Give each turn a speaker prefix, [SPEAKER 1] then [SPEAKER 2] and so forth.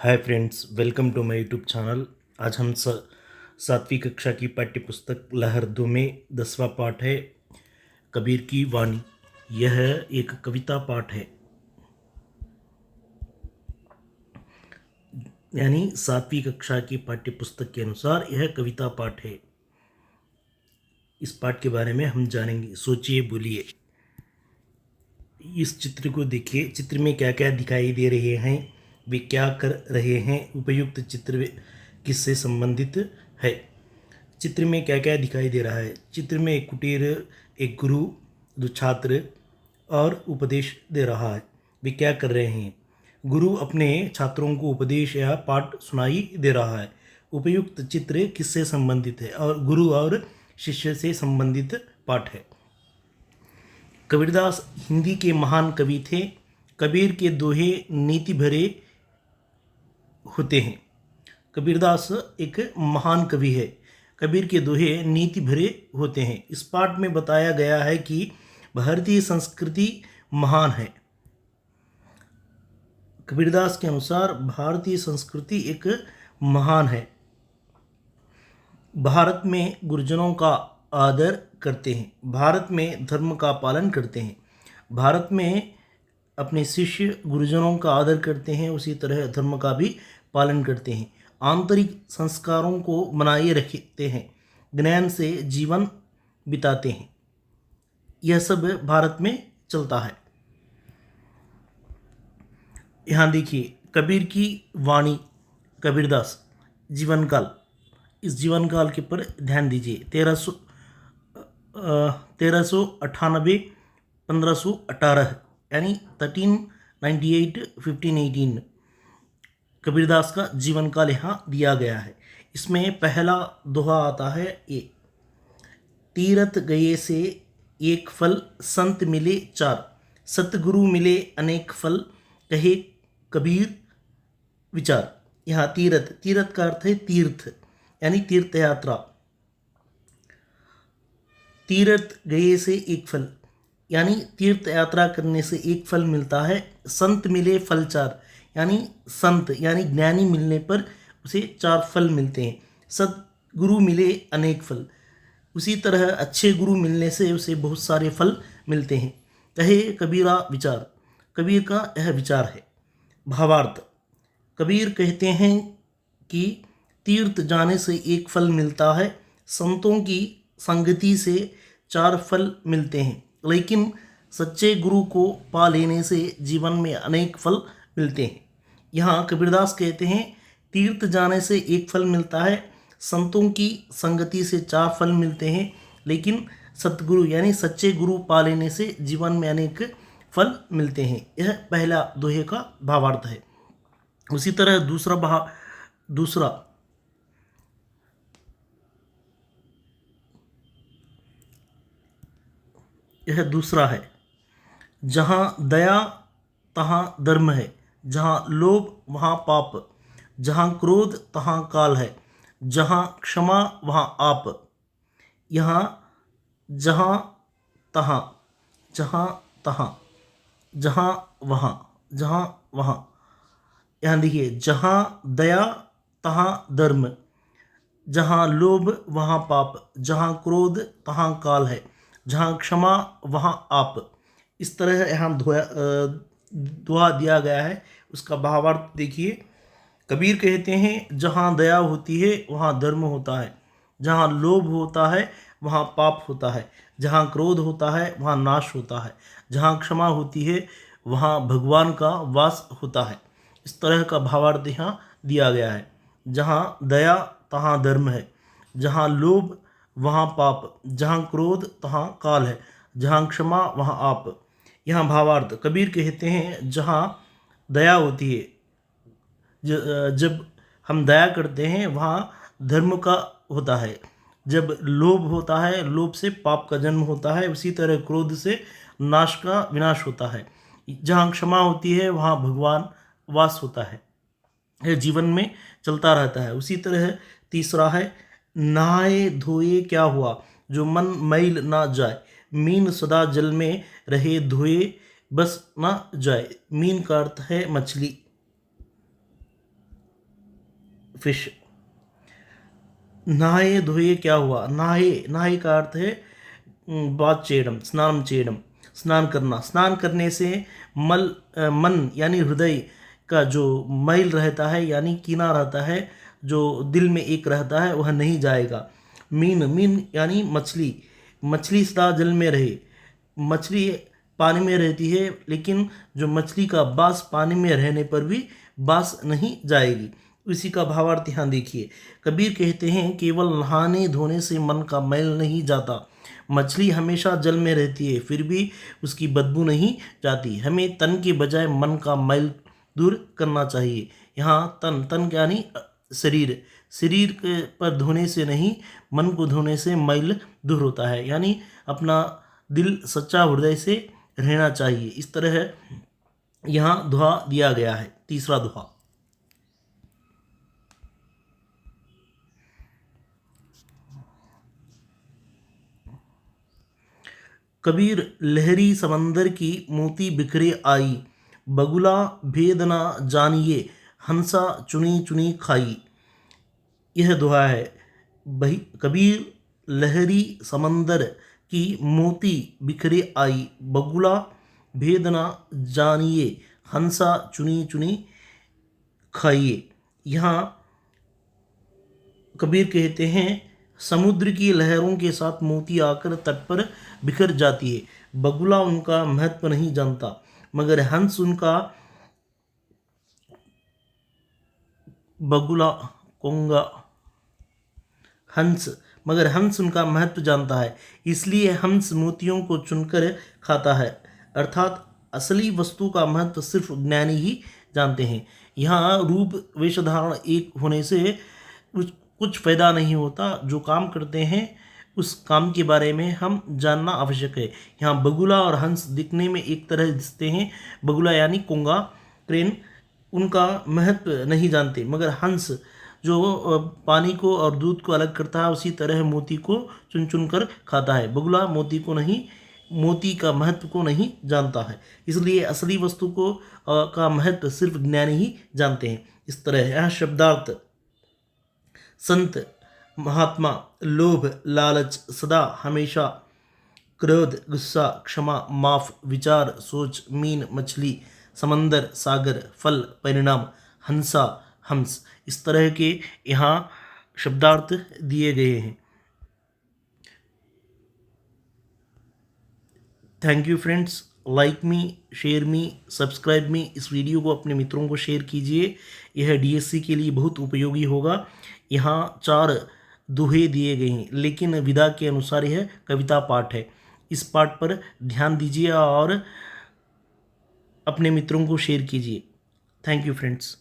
[SPEAKER 1] Hi friends, welcome to my YouTube channel. आज हम सातवीं कक्षा की पाठ्य पुस्तक लहर 2 में 10वां पाठ है कबीर की वाणी। यह एक कविता पाठ है, यानी सातवीं कक्षा की पाठ्य पुस्तक के अनुसार यह कविता पाठ है। इस पाठ के बारे में हम जानेंगे। सोचिए, बोलिए। इस चित्र को देखिए। चित्र में क्या क्या दिखाई दे रहे हैं, वे क्या कर रहे हैं, उपयुक्त चित्र किससे संबंधित है। चित्र में क्या क्या दिखाई दे रहा है। चित्र में एक कुटीर, एक गुरु, दो छात्र और उपदेश दे रहा है। वे क्या कर रहे हैं। गुरु अपने छात्रों को उपदेश या पाठ सुनाई दे रहा है। उपयुक्त चित्र किससे संबंधित है और गुरु और शिष्य से संबंधित पाठ है। कबीरदास हिंदी के महान कवि थे। कबीर के दोहे नीति भरे होते हैं। कबीरदास एक महान कवि है। कबीर के दोहे नीति भरे होते हैं। इस पाठ में बताया गया है कि भारतीय संस्कृति महान है। कबीरदास के अनुसार भारतीय संस्कृति एक महान है। भारत में गुरुजनों का आदर करते हैं। भारत में धर्म का पालन करते हैं। भारत में अपने शिष्य गुरुजनों का आदर करते हैं, उसी तरह धर्म का भी पालन करते हैं। आंतरिक संस्कारों को बनाए रखते हैं। ज्ञान से जीवन बिताते हैं। यह सब भारत में चलता है। यहाँ देखिए, कबीर की वाणी, कबीरदास जीवन काल। इस जीवन काल के ऊपर ध्यान दीजिए। 1398 1518, यानी 1398 1518 कबीरदास का जीवन काल यहाँ दिया गया है। इसमें पहला दोहा आता है ये। तीरथ गए से एक फल, संत मिले चार, सतगुरु मिले अनेक फल, कहे कबीर विचार। यहाँ तीरथ, तीरथ का अर्थ है तीर्थ, यानी तीर्थ यात्रा। तीर्थ गए से एक फल, यानी तीर्थ यात्रा करने से एक फल मिलता है। संत मिले फल चार, यानी संत यानी ज्ञानी मिलने पर उसे चार फल मिलते हैं। सदगुरु मिले अनेक फल, उसी तरह अच्छे गुरु मिलने से उसे बहुत सारे फल मिलते हैं। कहे कबीरा विचार, कबीर का यह विचार है। भावार्थ, कबीर कहते हैं कि तीर्थ जाने से एक फल मिलता है, संतों की संगति से चार फल मिलते हैं, लेकिन सच्चे गुरु को पा लेने से जीवन में अनेक फल मिलते हैं। यहाँ कबीरदास कहते हैं तीर्थ जाने से एक फल मिलता है, संतों की संगति से चार फल मिलते हैं, लेकिन सतगुरु यानी सच्चे गुरु पा लेने से जीवन में अनेक फल मिलते हैं। यह पहला दोहे का भावार्थ है। उसी तरह दूसरा यह दूसरा है। जहाँ दया तहाँ धर्म है, जहाँ लोभ वहाँ पाप, जहाँ क्रोध तहाँ काल है, जहाँ क्षमा वहाँ आप। यहाँ जहाँ तहाँ, जहाँ तहाँ, जहाँ वहाँ। यहाँ देखिए, जहाँ दया तहाँ धर्म, जहाँ लोभ वहाँ पाप, जहाँ क्रोध तहाँ काल है, जहाँ क्षमा वहाँ आप। इस तरह यहाँ दुआ दिया गया है। उसका भावार्थ देखिए। कबीर कहते हैं जहाँ दया होती है वहाँ धर्म होता है, जहाँ लोभ होता है वहाँ पाप होता है, जहाँ क्रोध होता है वहाँ नाश होता है, जहाँ क्षमा होती है वहाँ भगवान का वास होता है। इस तरह का भावार्थ यहाँ दिया गया है। जहाँ दया तहाँ धर्म है, जहाँ लोभ वहाँ पाप, जहाँ क्रोध तहाँ काल है, जहाँ क्षमा वहाँ आप। यहाँ भावार्थ, कबीर कहते हैं जहाँ दया होती है, जब हम दया करते हैं वहाँ धर्म का होता है। जब लोभ होता है, लोभ से पाप का जन्म होता है। उसी तरह क्रोध से नाश का विनाश होता है। जहाँ क्षमा होती है वहाँ भगवान वास होता है। यह जीवन में चलता रहता है। उसी तरह तीसरा है, नहाए धोए क्या हुआ, जो मन मैल ना जाए, मीन सदा जल में रहे, धोए बस ना जाए। मीन का अर्थ है मछली। फिश। नहाए धोए क्या हुआ? नहाए, नहाए का अर्थ है बात चेयडम, स्नानम चेयडम, स्नान करना। स्नान करने से मन यानी हृदय का जो मैल रहता है यानी कीना रहता है, जो दिल में एक रहता है, वह नहीं जाएगा। मीन, मीन यानी मछली, मछली सदा जल में रहे। मछली पानी में रहती है, लेकिन जो मछली का बास पानी में रहने पर भी बास नहीं जाएगी। इसी का भावार्थ यहाँ देखिए। कबीर कहते हैं केवल नहाने धोने से मन का मैल नहीं जाता। मछली हमेशा जल में रहती है, फिर भी उसकी बदबू नहीं जाती। हमें तन के बजाय मन का मैल दूर करना चाहिए। यहाँ तन, तन यानी शरीर, शरीर के पर धोने से नहीं, मन को धोने से मैल दूर होता है। यानी अपना दिल सच्चा हृदय से रहना चाहिए। इस तरह यहाँ दुआ दिया गया है। तीसरा दुआ। कबीर लहरी समंदर की मोती बिखरे आई, बगुला भेद ना जानिए, हंसा चुनी चुनी खाई। यह दुआ है। भाई कबीर लहरी समंदर की मोती बिखरे आई, बगुला भेद ना जानिए, हंसा चुनी चुनी खाइए। यहाँ कबीर कहते हैं समुद्र की लहरों के साथ मोती आकर तट पर बिखर जाती है। बगुला उनका महत्व नहीं जानता, मगर हंस उनका, बगुला कोंगा हंस, मगर हंस उनका महत्व जानता है, इसलिए हंस मोतियों को चुनकर खाता है। अर्थात असली वस्तु का महत्व सिर्फ ज्ञानी ही जानते हैं। यहाँ रूप वेशधारण एक होने से कुछ फायदा नहीं होता। जो काम करते हैं उस काम के बारे में हम जानना आवश्यक है। यहाँ बगुला और हंस दिखने में एक तरह दिखते हैं। बगुला यानी कोंगा क्रेन, उनका महत्व नहीं जानते, मगर हंस जो पानी को और दूध को अलग करता है, उसी तरह मोती को चुन चुन कर खाता है। बगुला मोती को नहीं, मोती का महत्व को नहीं जानता है, इसलिए असली वस्तु को का महत्व सिर्फ ज्ञानी ही जानते हैं। इस तरह यह शब्दार्थ संत महात्मा, लोभ लालच, सदा हमेशा, क्रोध गुस्सा, क्षमा माफ, विचार सोच, मीन मछली, समंदर सागर, फल परिणाम, हंसा हंस, इस तरह के यहाँ शब्दार्थ दिए गए हैं। Thank you friends. Like me, share me, subscribe मी। इस वीडियो को अपने मित्रों को शेयर कीजिए। यह डीएससी के लिए बहुत उपयोगी होगा। यहाँ 4 दोहे दिए गए हैं, लेकिन विधा के अनुसार यह कविता पाठ है। इस पाठ पर ध्यान दीजिए और अपने मित्रों को शेयर कीजिए। Thank you friends.